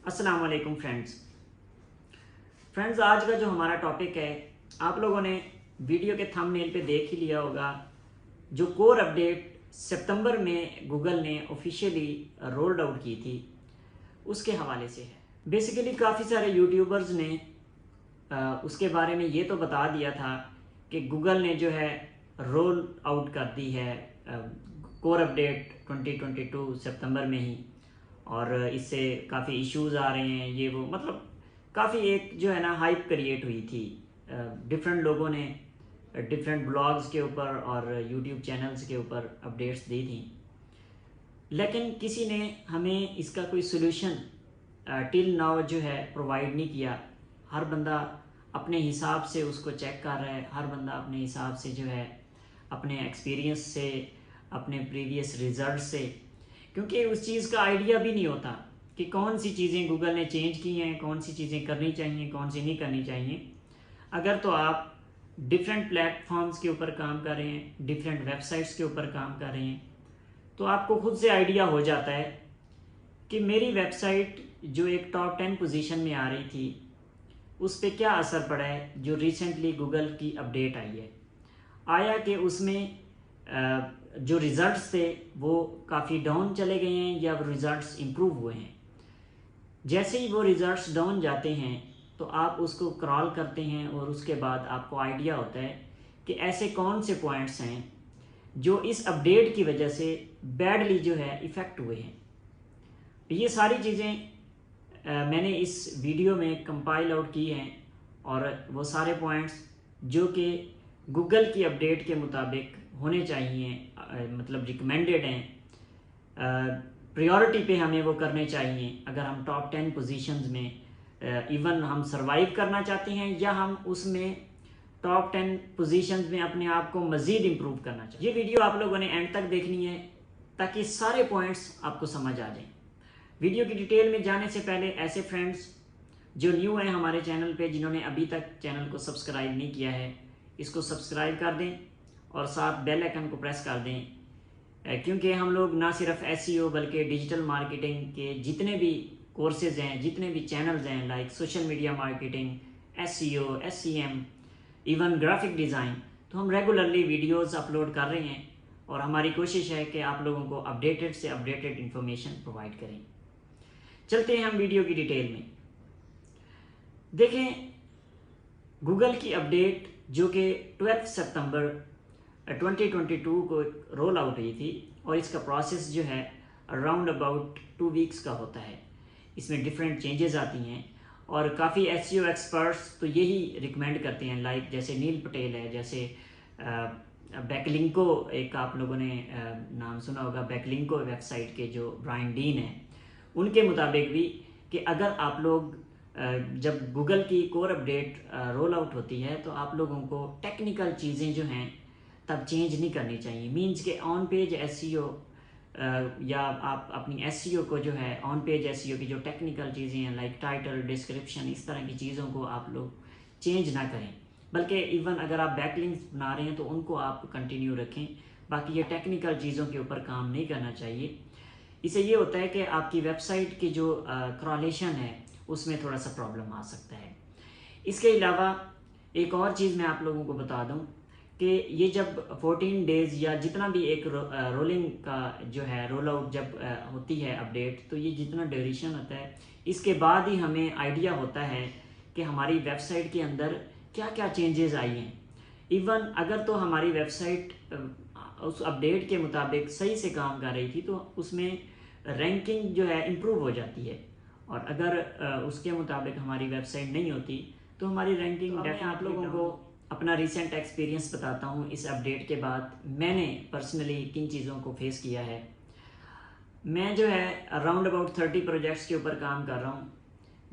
अस्सलाम वालेकुम फ्रेंड्स, आज का जो हमारा टॉपिक है, आप लोगों ने वीडियो के थंबनेल पे देख ही लिया होगा। जो कोर अपडेट सितंबर में गूगल ने ऑफिशियली रोल्ड आउट की थी, उसके हवाले से है। बेसिकली काफ़ी सारे यूट्यूबर्स ने उसके बारे में ये तो बता दिया था कि गूगल ने जो है रोल आउट कर दी है कोर अपडेट 2022 सितंबर में ही, और इससे काफ़ी इश्यूज आ रहे हैं, ये वो मतलब काफ़ी एक जो है ना हाइप क्रिएट हुई थी। डिफरेंट लोगों ने डिफरेंट ब्लॉग्स के ऊपर और यूट्यूब चैनल्स के ऊपर अपडेट्स दी थी, लेकिन किसी ने हमें इसका कोई सोल्यूशन टिल नाउ जो है प्रोवाइड नहीं किया। हर बंदा अपने हिसाब से उसको चेक कर रहा है, हर बंदा अपने हिसाब से जो है अपने एक्सपीरियंस से, अपने प्रीवियस रिजल्ट से, क्योंकि उस चीज़ का आइडिया भी नहीं होता कि कौन सी चीज़ें गूगल ने चेंज की हैं, कौन सी चीज़ें करनी चाहिए, कौन सी नहीं करनी चाहिए। अगर तो आप डिफरेंट प्लेटफॉर्म्स के ऊपर काम कर रहे हैं, डिफरेंट वेबसाइट्स के ऊपर काम कर रहे हैं, तो आपको खुद से आइडिया हो जाता है कि मेरी वेबसाइट जो एक टॉप 10 पोजीशन में आ रही थी, उस पर क्या असर पड़ा है जो रिसेंटली गूगल की अपडेट आई है। आया कि उसमें जो रिज़ल्ट्स थे वो काफ़ी डाउन चले गए हैं या वो रिज़ल्ट्स इम्प्रूव हुए हैं। जैसे ही वो रिज़ल्ट्स डाउन जाते हैं तो आप उसको क्रॉल करते हैं और उसके बाद आपको आइडिया होता है कि ऐसे कौन से पॉइंट्स हैं जो इस अपडेट की वजह से बैडली जो है इफ़ेक्ट हुए हैं। ये सारी चीज़ें मैंने इस वीडियो में कंपाइल आउट की हैं, और वो सारे पॉइंट्स जो कि गूगल की अपडेट के मुताबिक होने चाहिए, मतलब रिकमेंडेड हैं, प्रायोरिटी पे हमें वो करने चाहिए अगर हम टॉप 10 पोजीशंस में इवन हम सरवाइव करना चाहते हैं, या हम उसमें टॉप 10 पोजीशंस में अपने आप को मज़ीद इम्प्रूव करना चाहिए। ये वीडियो आप लोगों ने एंड तक देखनी है ताकि सारे पॉइंट्स आपको समझ आ जाएं। वीडियो की डिटेल में जाने से पहले ऐसे फ्रेंड्स जो न्यू हैं हमारे चैनल पे, जिन्होंने अभी तक चैनल को सब्सक्राइब नहीं किया है, इसको सब्सक्राइब कर दें और साथ बेल आइकन को प्रेस कर दें, क्योंकि हम लोग ना सिर्फ एसईओ बल्कि डिजिटल मार्केटिंग के जितने भी कोर्सेज हैं, जितने भी चैनल्स हैं, like social media marketing, SEO, SEM, even graphic design, तो हम रेगुलरली वीडियोस अपलोड कर रहे हैं और हमारी कोशिश है कि आप लोगों को अपडेटेड से अपडेटेड इन्फॉर्मेशन प्रोवाइड करें। चलते हैं हम वीडियो की डिटेल में। देखें, गूगल की अपडेट जो कि 12 सितंबर 2022 को रोल आउट हुई थी, और इसका प्रोसेस जो है अराउंड अबाउट 2 वीक्स का होता है। इसमें डिफरेंट चेंजेस आती हैं और काफ़ी एसईओ एक्सपर्ट्स तो यही रिकमेंड करते हैं, लाइक जैसे नील पटेल है, जैसे बैकलिंको, एक आप लोगों ने नाम सुना होगा, बैकलिंको वेबसाइट के जो ब्रायन डीन हैं, उनके मुताबिक भी कि अगर आप लोग जब गूगल की कोर अपडेट रोल आउट होती है तो आप लोगों को टेक्निकल चीज़ें जो हैं तब चेंज नहीं करनी चाहिए। मींस के ऑन पेज एसईओ या आप अपनी एसईओ को जो है ऑन पेज एसईओ की जो टेक्निकल चीज़ें हैं, लाइक टाइटल, डिस्क्रिप्शन, इस तरह की चीज़ों को आप लोग चेंज ना करें, बल्कि इवन अगर आप बैकलिंक्स बना रहे हैं तो उनको आप कंटिन्यू रखें। बाकी ये टेक्निकल चीज़ों के ऊपर काम नहीं करना चाहिए। इससे ये होता है कि आपकी वेबसाइट की जो क्रॉलेशन है उसमें थोड़ा सा प्रॉब्लम आ सकता है। इसके अलावा एक और चीज़ मैं आप लोगों को बता दूं कि ये जब 14 डेज़ या जितना भी एक रोलिंग का जो है रोल आउट जब होती है अपडेट, तो ये जितना ड्यूरेशन होता है, इसके बाद ही हमें आइडिया होता है कि हमारी वेबसाइट के अंदर क्या क्या चेंजेस आई हैं। इवन अगर तो हमारी वेबसाइट उस अपडेट के मुताबिक सही से काम कर रही थी तो उसमें रैंकिंग जो है इम्प्रूव हो जाती है, और अगर उसके मुताबिक हमारी वेबसाइट नहीं होती तो हमारी रैंकिंग तो डेफिनेटली। आप लोगों को अपना रिसेंट एक्सपीरियंस बताता हूँ इस अपडेट के बाद मैंने पर्सनली किन चीज़ों को फेस किया है। मैं जो है अराउंड अबाउट 30 प्रोजेक्ट्स के ऊपर काम कर रहा हूँ,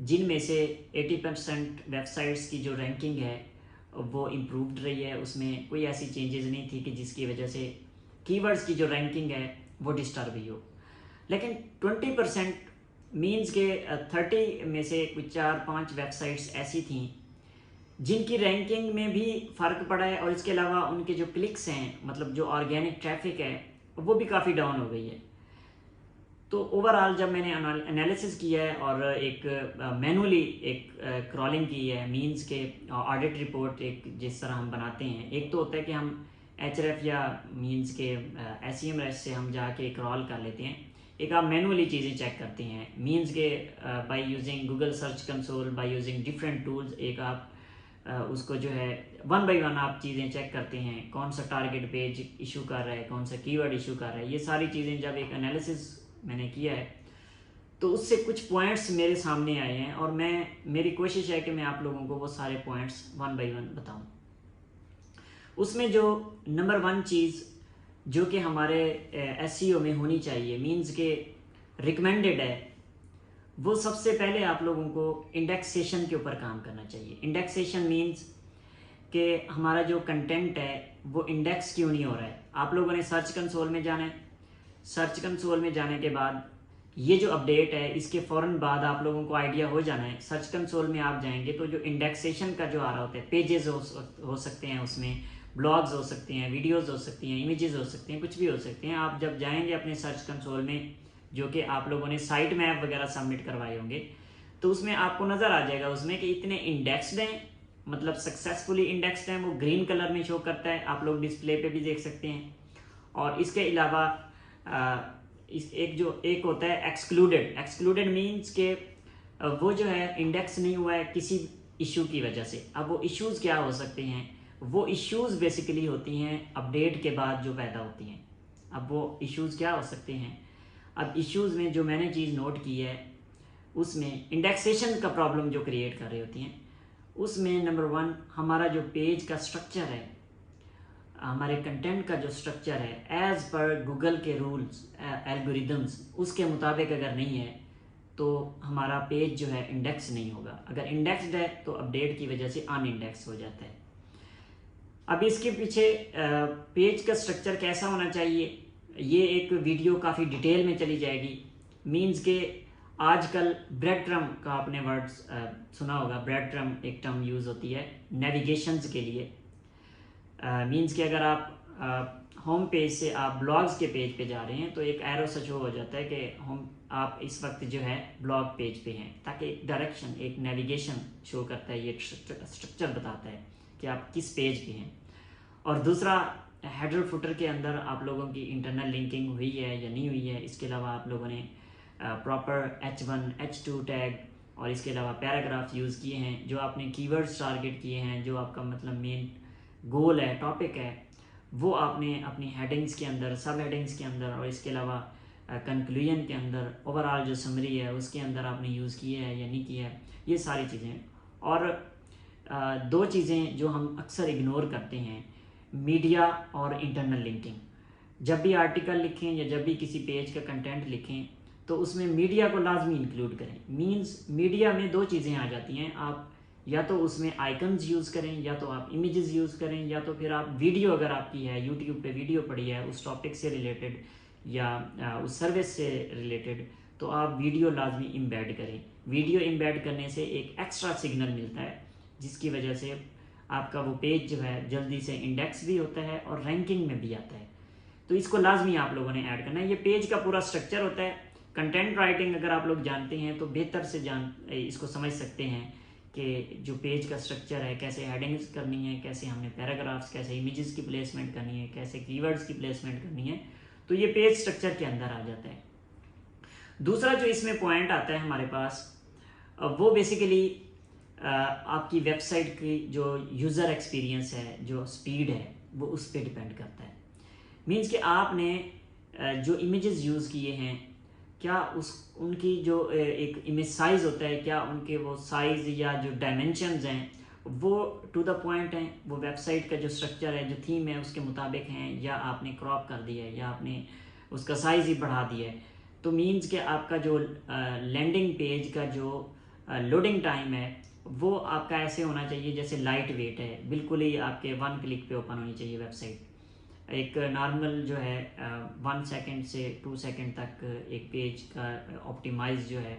जिनमें से 80% वेबसाइट्स की जो रैंकिंग है वो इम्प्रूव्ड रही है। उसमें कोई ऐसी चेंजेस नहीं थी कि जिसकी वजह से कीवर्ड्स की जो रैंकिंग है वो डिस्टर्ब हुई हो। लेकिन 20% मीन्स के 30 में से कुछ 4-5 वेबसाइट्स ऐसी थीं जिनकी रैंकिंग में भी फ़र्क पड़ा है, और इसके अलावा उनके जो क्लिक्स हैं, मतलब जो ऑर्गेनिक ट्रैफिक है, वो भी काफ़ी डाउन हो गई है। तो ओवरऑल जब मैंने एनालिसिस किया है और एक मैनुअली एक क्रॉलिंग की है मीन्स के ऑडिट रिपोर्ट एक जिस तरह हम बनाते हैं, एक तो होता है कि हम एचआरएफ या मीन्स के एसईएमएस से हम जाके क्रॉल कर लेते हैं, एक आप मैनुअली चीज़ें चेक करते हैं मीन्स के by using Google search console, by using different tools, एक आप उसको जो है वन बाय वन आप चीज़ें चेक करते हैं, कौन सा टारगेट पेज इशू कर रहा है, कौन सा कीवर्ड इशू कर रहा है, ये सारी चीज़ें जब एक एनालिसिस मैंने किया है तो उससे कुछ पॉइंट्स मेरे सामने आए हैं और मेरी कोशिश है कि मैं आप लोगों को वो सारे पॉइंट्स वन बाय वन बताऊं। उसमें जो नंबर 1 चीज़ जो कि हमारे एसईओ में होनी चाहिए मींस के रिकमेंडेड है, वो सबसे पहले आप लोगों को इंडेक्सेशन के ऊपर काम करना चाहिए। इंडेक्सेशन मींस कि हमारा जो कंटेंट है वो इंडेक्स क्यों नहीं हो रहा है। आप लोगों ने सर्च कंसोल में जाना है, सर्च कंसोल में जाने के बाद ये जो अपडेट है इसके फ़ौरन बाद आप लोगों को आइडिया हो जाना है। सर्च कंसोल में आप जाएंगे तो जो इंडेक्सेशन का जो आ रहा होता है, पेजेस हो सकते हैं, उसमें ब्लॉग्स हो सकते हैं, वीडियोस हो सकती हैं, इमेजेस हो सकती हैं, कुछ भी हो सकते हैं। आप जब जाएंगे अपने सर्च कंसोल में, जो कि आप लोगों ने साइट मैप वगैरह सबमिट करवाए होंगे, तो उसमें आपको नज़र आ जाएगा उसमें कि इतने इंडेक्स्ड हैं, मतलब सक्सेसफुली इंडेक्स्ड हैं, वो ग्रीन कलर में शो करता है, आप लोग डिस्प्ले पे भी देख सकते हैं। और इसके अलावा एक होता है एक्सक्लूडेड मीन्स के वो जो है इंडेक्स नहीं हुआ है किसी इशू की वजह से। अब वो इश्यूज़ क्या हो सकते हैं, वो इश्यूज़ बेसिकली होती हैं अपडेट के बाद जो पैदा होती हैं। अब वो इश्यूज़ क्या हो सकते हैं, अब इश्यूज़ में जो मैंने चीज़ नोट की है उसमें इंडेक्सेशन का प्रॉब्लम जो क्रिएट कर रही होती हैं, उसमें नंबर 1 हमारा जो पेज का स्ट्रक्चर है, हमारे कंटेंट का जो स्ट्रक्चर है एज़ पर गूगल के रूल्स एल्गोरिदम्स उसके मुताबिक अगर नहीं है तो हमारा पेज जो है इंडेक्स नहीं होगा। अगर इंडेक्स्ड है तो अपडेट की वजह से अनइंडेक्स हो जाता है। अब इसके पीछे पेज का स्ट्रक्चर कैसा होना चाहिए, ये एक वीडियो काफ़ी डिटेल में चली जाएगी। मीन्स के आजकल ब्रेड क्रम का आपने वर्ड्स सुना होगा, ब्रेड क्रम एक टर्म यूज़ होती है नेविगेशंस के लिए। मीन्स कि अगर आप होम पेज से आप ब्लॉग्स के पेज पे जा रहे हैं तो एक एरो सा शो हो जाता है कि आप इस वक्त जो है ब्लॉग पेज पे हैं, ताकि एक डायरेक्शन, एक नेविगेशन शो करता है, ये स्ट्रक्चर बताता है कि आप किस पेज पे हैं। और दूसरा, हेडर फुटर के अंदर आप लोगों की इंटरनल लिंकिंग हुई है या नहीं हुई है। इसके अलावा आप लोगों ने प्रॉपर H1 H2 टैग और इसके अलावा पैराग्राफ यूज़ किए हैं, जो आपने कीवर्ड्स टारगेट किए हैं, जो आपका मतलब मेन गोल है, टॉपिक है, वो आपने अपनी हेडिंग्स के अंदर, सब हेडिंग्स के अंदर और इसके अलावा कंक्लूजन के अंदर, ओवरऑल जो समरी है उसके अंदर आपने यूज़ किया है या नहीं किया है, ये सारी चीज़ें। और 2 चीज़ें जो हम अक्सर इग्नोर करते हैं, मीडिया और इंटरनल लिंकिंग। जब भी आर्टिकल लिखें या जब भी किसी पेज का कंटेंट लिखें तो उसमें मीडिया को लाजमी इंक्लूड करें। मींस मीडिया में 2 चीज़ें आ जाती हैं, आप या तो उसमें आइकन्स यूज़ करें, या तो आप इमेजेस यूज़ करें, या तो फिर आप वीडियो अगर आपकी है, यूट्यूब पे वीडियो पड़ी है उस टॉपिक से रिलेटेड या उस सर्विस से रिलेटेड, तो आप वीडियो लाजमी इम्बेड करें। वीडियो इम्बेड करने से एक एक्स्ट्रा सिग्नल मिलता है जिसकी वजह से आपका वो पेज जो है जल्दी से इंडेक्स भी होता है और रैंकिंग में भी आता है। तो इसको लाजमी आप लोगों ने ऐड करना है। ये पेज का पूरा स्ट्रक्चर होता है। कंटेंट राइटिंग अगर आप लोग जानते हैं तो बेहतर से इसको समझ सकते हैं कि जो पेज का स्ट्रक्चर है, कैसे हेडिंग्स करनी है, कैसे हमने पैराग्राफ्स, कैसे इमेजेस की प्लेसमेंट करनी है, कैसे कीवर्ड्स की प्लेसमेंट करनी है, तो ये पेज स्ट्रक्चर के अंदर आ जाता है। दूसरा जो इसमें पॉइंट आता है हमारे पास, वो बेसिकली आपकी वेबसाइट की जो यूज़र एक्सपीरियंस है, जो स्पीड है, वो उस पर डिपेंड करता है। मीन्स कि आपने जो इमेजेस यूज़ किए हैं, क्या उनकी जो एक इमेज साइज़ होता है, क्या उनके वो साइज़ या जो डायमेंशंस हैं वो टू द पॉइंट हैं, वो वेबसाइट का जो स्ट्रक्चर है, जो थीम है उसके मुताबिक हैं, या आपने क्रॉप कर दिया है या आपने उसका साइज़ ही बढ़ा दिया है। तो मीन्स कि आपका जो लैंडिंग पेज का जो लोडिंग टाइम है वो आपका ऐसे होना चाहिए जैसे लाइट वेट है, बिल्कुल ही आपके 1 क्लिक पे ओपन होनी चाहिए वेबसाइट। एक नॉर्मल जो है 1 सेकंड से 2 सेकंड तक एक पेज का ऑप्टिमाइज जो है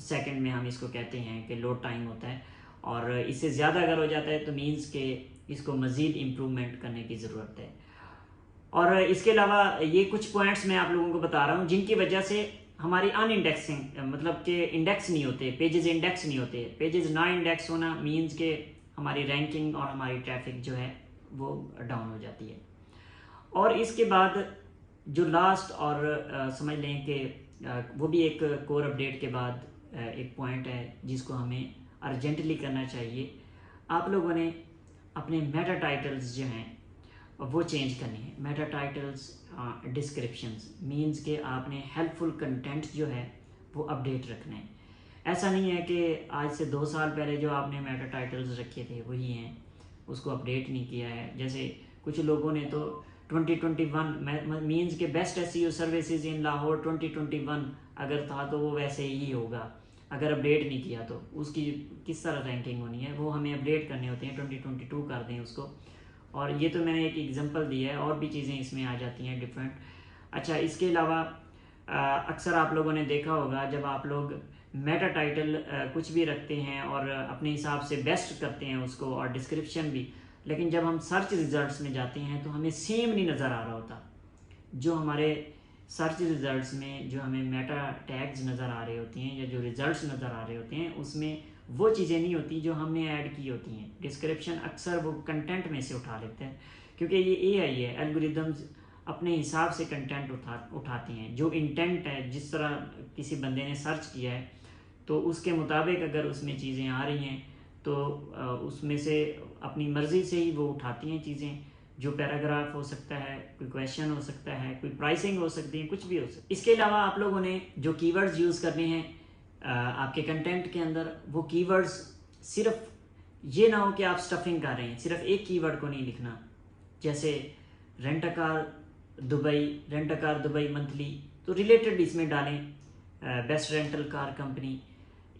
सेकंड में हम इसको कहते हैं कि लोड टाइम होता है, और इससे ज़्यादा अगर हो जाता है तो मीन्स के इसको मज़ीद इम्प्रूवमेंट करने की ज़रूरत है। और इसके अलावा ये कुछ पॉइंट्स मैं आप लोगों को बता रहा हूँ जिनकी वजह से हमारी अनइंडेक्सिंग, मतलब कि इंडेक्स नहीं होते, पेजेस इंडेक्स नहीं होते। पेजेस ना इंडेक्स होना मीन्स के हमारी रैंकिंग और हमारी ट्रैफिक जो है वो डाउन हो जाती है। और इसके बाद जो लास्ट और समझ लें कि वो भी एक कोर अपडेट के बाद एक पॉइंट है जिसको हमें अर्जेंटली करना चाहिए। आप लोगों ने अपने मेटा टाइटल्स जो हैं वो चेंज करने हैं। मेटा टाइटल्स, डिस्क्रिप्शंस मींस के आपने हेल्पफुल कंटेंट जो है वो अपडेट रखना है। ऐसा नहीं है कि आज से 2 साल पहले जो आपने मेटा टाइटल्स रखे थे वही हैं, उसको अपडेट नहीं किया है। जैसे कुछ लोगों ने तो 2021 मींस के best SEO services in Lahore 2021 अगर था तो वो वैसे ही होगा। अगर अपडेट नहीं किया तो उसकी किस तरह रैंकिंग होनी है, वो हमें अपडेट करने होते हैं। 2022 कर दें उसको। और ये तो मैंने एक एग्जांपल दिया है, और भी चीज़ें इसमें आ जाती हैं डिफरेंट। अच्छा, इसके अलावा अक्सर आप लोगों ने देखा होगा जब आप लोग मेटा टाइटल कुछ भी रखते हैं और अपने हिसाब से बेस्ट करते हैं उसको और डिस्क्रिप्शन भी, लेकिन जब हम सर्च रिजल्ट्स में जाते हैं तो हमें सेम नहीं नज़र आ रहा होता। जो हमारे सर्च रिजल्ट्स में जो हमें मेटा टैग्स नज़र आ रहे होते हैं या जो रिजल्ट्स नज़र आ रहे होते हैं उसमें वो चीज़ें नहीं होती जो हमने ऐड की होती हैं। डिस्क्रिप्शन अक्सर वो कंटेंट में से उठा लेते हैं, क्योंकि ये एआई है, एल्गोरिदम्स अपने हिसाब से कंटेंट उठाते हैं। जो इंटेंट है, जिस तरह किसी बंदे ने सर्च किया है तो उसके मुताबिक अगर उसमें चीज़ें आ रही हैं तो उसमें से अपनी मर्ज़ी से ही वो उठाती हैं चीज़ें। जो पैराग्राफ हो सकता है, कोई क्वेश्चन हो सकता है, कोई प्राइसिंग हो सकती है, कुछ भी हो सकता है। इसके अलावा आप लोगों ने जो कीवर्ड्स यूज़ करने हैं आपके कंटेंट के अंदर, वो कीवर्ड्स सिर्फ ये ना हो कि आप स्टफिंग कर रहे हैं, सिर्फ एक कीवर्ड को नहीं लिखना। जैसे rent a car Dubai monthly, तो रिलेटेड इसमें डालें। बेस्ट रेंटल कार कंपनी,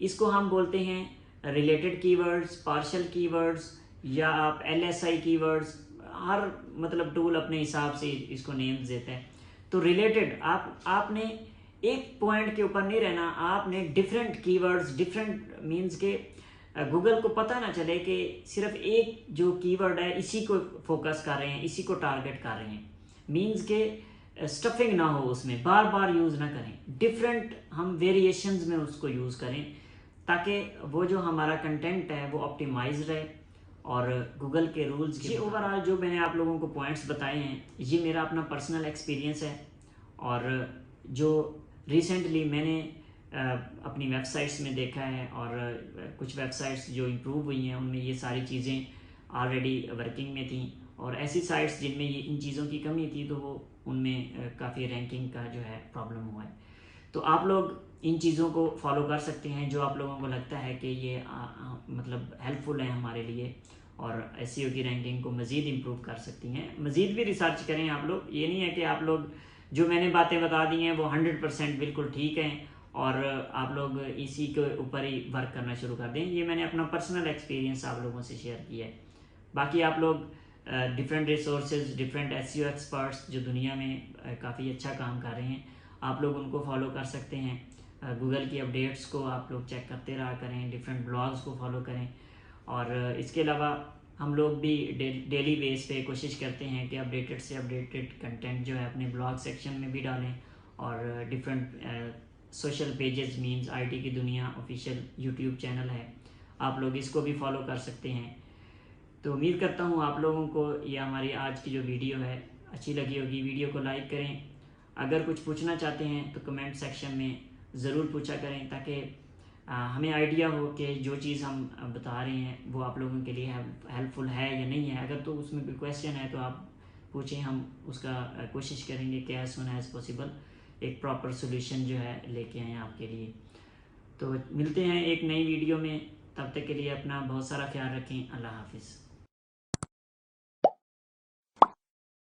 इसको हम बोलते हैं रिलेटेड कीवर्ड्स, पार्शियल कीवर्ड्स, या आप LSI कीवर्ड्स। हर मतलब टूल अपने हिसाब से इसको नेम्स देता है। तो रिलेटेड आपने एक पॉइंट के ऊपर नहीं रहना, आपने डिफरेंट कीवर्ड्स, डिफरेंट मीन्स के गूगल को पता ना चले कि सिर्फ एक जो कीवर्ड है इसी को फोकस कर रहे हैं, इसी को टारगेट कर रहे हैं। मीन्स के स्टफिंग ना हो, उसमें बार बार यूज़ ना करें, डिफरेंट हम वेरिएशंस में उसको यूज़ करें ताकि वो जो हमारा कंटेंट है वो ऑप्टिमाइज रहे और गूगल के रूल्स के। ओवरऑल जो मैंने आप लोगों को पॉइंट्स बताए हैं ये मेरा अपना पर्सनल एक्सपीरियंस है, और जो रिसेंटली मैंने अपनी वेबसाइट्स में देखा है और कुछ वेबसाइट्स जो इम्प्रूव हुई हैं उनमें ये सारी चीज़ें ऑलरेडी वर्किंग में थी, और ऐसी साइट्स जिनमें ये इन चीज़ों की कमी थी तो वो उनमें काफ़ी रैंकिंग का जो है प्रॉब्लम हुआ है। तो आप लोग इन चीज़ों को फॉलो कर सकते हैं जो आप लोगों को लगता है कि ये मतलब हेल्पफुल है हमारे लिए और एसईओ की रैंकिंग को मज़ीद इम्प्रूव कर सकती हैं। मज़ीद भी रिसर्च करें आप लोग। ये नहीं है कि आप लोग जो मैंने बातें बता दी हैं वो 100% बिल्कुल ठीक हैं और आप लोग इसी के ऊपर ही वर्क करना शुरू कर दें। ये मैंने अपना पर्सनल एक्सपीरियंस आप लोगों से शेयर किया है। बाकी आप लोग different resources, different SEO experts जो दुनिया में काफ़ी अच्छा काम कर रहे हैं, आप लोग उनको फॉलो कर सकते हैं। गूगल की अपडेट्स को आप लोग चेक करते रहा करें, डिफरेंट ब्लॉग्स को फॉलो करें, और इसके अलावा हम लोग भी डेली बेस पे कोशिश करते हैं कि अपडेटेड से अपडेटेड कंटेंट जो है अपने ब्लॉग सेक्शन में भी डालें, और different social pages means IT की दुनिया ऑफिशियल यूट्यूब चैनल है, आप लोग इसको भी फॉलो कर सकते हैं। तो उम्मीद करता हूँ आप लोगों को ये हमारी आज की जो वीडियो है अच्छी लगी होगी। वीडियो को लाइक करें, अगर कुछ पूछना चाहते हैं तो कमेंट सेक्शन में ज़रूर पूछा करें ताकि हमें आइडिया हो कि जो चीज़ हम बता रहे हैं वो आप लोगों के लिए हेल्पफुल है या नहीं है। अगर तो उसमें कोई क्वेश्चन है तो आप पूछें, हम उसका कोशिश करेंगे कि एज सून एज़ पॉसिबल एक प्रॉपर सोल्यूशन जो है लेके आएँ आपके लिए। तो मिलते हैं एक नई वीडियो में, तब तक के लिए अपना बहुत सारा ख्याल रखें। अल्लाह हाफिज़।